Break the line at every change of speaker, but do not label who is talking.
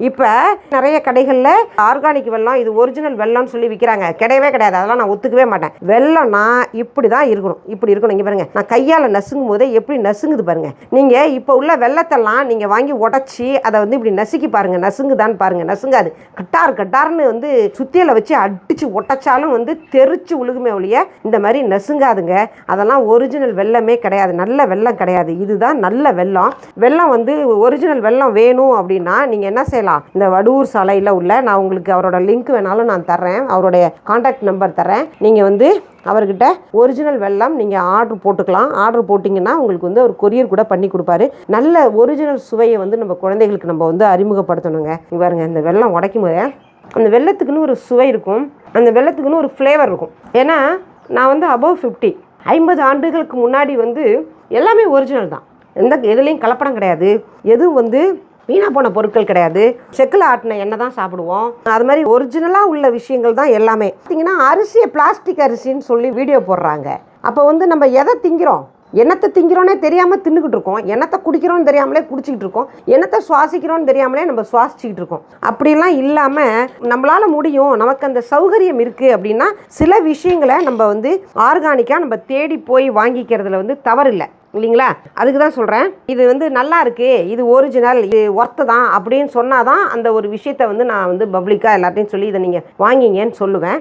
இப்போ நிறைய கடைகளில் ஆர்கானிக் வெல்லம் இது ஒரிஜினல் வெல்லம்னு சொல்லி விற்கிறாங்க. கிடையவே கிடையாது. அதெல்லாம் நான் ஒத்துக்கவே மாட்டேன். வெல்லம்னா இப்படி தான் இருக்கணும், இப்படி இருக்கணும். இங்கே பாருங்கள், நான் கையால் நசுங்கும் போதே எப்படி நசுங்குது பாருங்கள். நீங்கள் இப்போ உள்ள வெல்லத்தெல்லாம் நீங்கள் வாங்கி உடச்சி அதை வந்து இப்படி நசுக்கி பாருங்கள், நசுங்குதான்னு பாருங்கள். நசுங்காது. கட்டார்னு வந்து சுத்தியில் வச்சு அடித்து ஒட்டச்சாலும் வந்து தெரிச்சு உழுகுமே ஒழிய இந்த மாதிரி நசுங்காதுங்க. அதெல்லாம் ஒரிஜினல் வெல்லமே கிடையாது, நல்ல வெல்லம் கிடையாது. இதுதான் நல்ல வெல்லம். வெல்லம் வந்து ஒரிஜினல் வெல்லம் வேணும் அப்படின்னா நீங்கள் என்ன செய்யலாம், இந்த வடூர் சாலையில் உள்ள, நான் உங்களுக்கு அவரோட லிங்க் வேணாலும் நான் தர்றேன், அவருடைய கான்டாக்ட் நம்பர் தரேன். நீங்கள் வந்து அவர்கிட்ட ஒரிஜினல் வெல்லம் நீங்கள் ஆர்டர் போட்டுக்கலாம். ஆர்டர் போட்டிங்கன்னா உங்களுக்கு வந்து அவர் கொரியர் கூட பண்ணி கொடுப்பாரு. நல்ல ஒரிஜினல் சுவையை வந்து நம்ம குழந்தைகளுக்கு நம்ம வந்து அறிமுகப்படுத்தணுங்க. பாருங்க, இந்த வெல்லம் உடைக்கும் போது அந்த வெல்லத்துக்குன்னு ஒரு சுவை இருக்கும், அந்த வெல்லத்துக்குன்னு ஒரு ஃப்ளேவர் இருக்கும். ஏன்னா நான் வந்து அபவ் 50 ஆண்டுகளுக்கு முன்னாடி வந்து எல்லாமே ஒரிஜினல் தான். எதுலேயும் கலப்படம் கிடையாது, எதுவும் வந்து வீணாக போன பொருட்கள் கிடையாது. செக்கில் ஆட்டின எண்ணெய் தான் சாப்பிடுவோம். அது மாதிரி ஒரிஜினலாக உள்ள விஷயங்கள் தான் எல்லாமே. பார்த்திங்கன்னா அரிசியை பிளாஸ்டிக் அரிசின்னு சொல்லி வீடியோ போடுறாங்க. அப்போ வந்து நம்ம எதை திங்கிறோம், என்னத்தை திங்கிறோன்னே தெரியாமல் தின்னுக்கிட்டு இருக்கோம், என்னத்தை குடிக்கிறோன்னு தெரியாமலே குடிச்சிக்கிட்டு இருக்கோம், என்னத்தை சுவாசிக்கிறோன்னு தெரியாமலே நம்ம சுவாசிச்சுக்கிட்டு இருக்கோம். அப்படிலாம் இல்லாமல் நம்மளால் முடியும், நமக்கு அந்த சௌகரியம் இருக்குது அப்படின்னா சில விஷயங்களை நம்ம வந்து ஆர்கானிக்காக நம்ம தேடி போய் வாங்கிக்கிறதுல வந்து தவறில்லை இல்லைங்களா? அதுக்கு தான் சொல்கிறேன். இது வந்து நல்லா இருக்குது, இது ஒரிஜினல், இது ஒர்த்து தான் அப்படின்னு சொன்னால் தான் அந்த ஒரு விஷயத்தை வந்து நான் வந்து பப்ளிக்காக எல்லாத்தையும் சொல்லி இதை நீங்கள் வாங்கிங்கன்னு சொல்லுவேன்.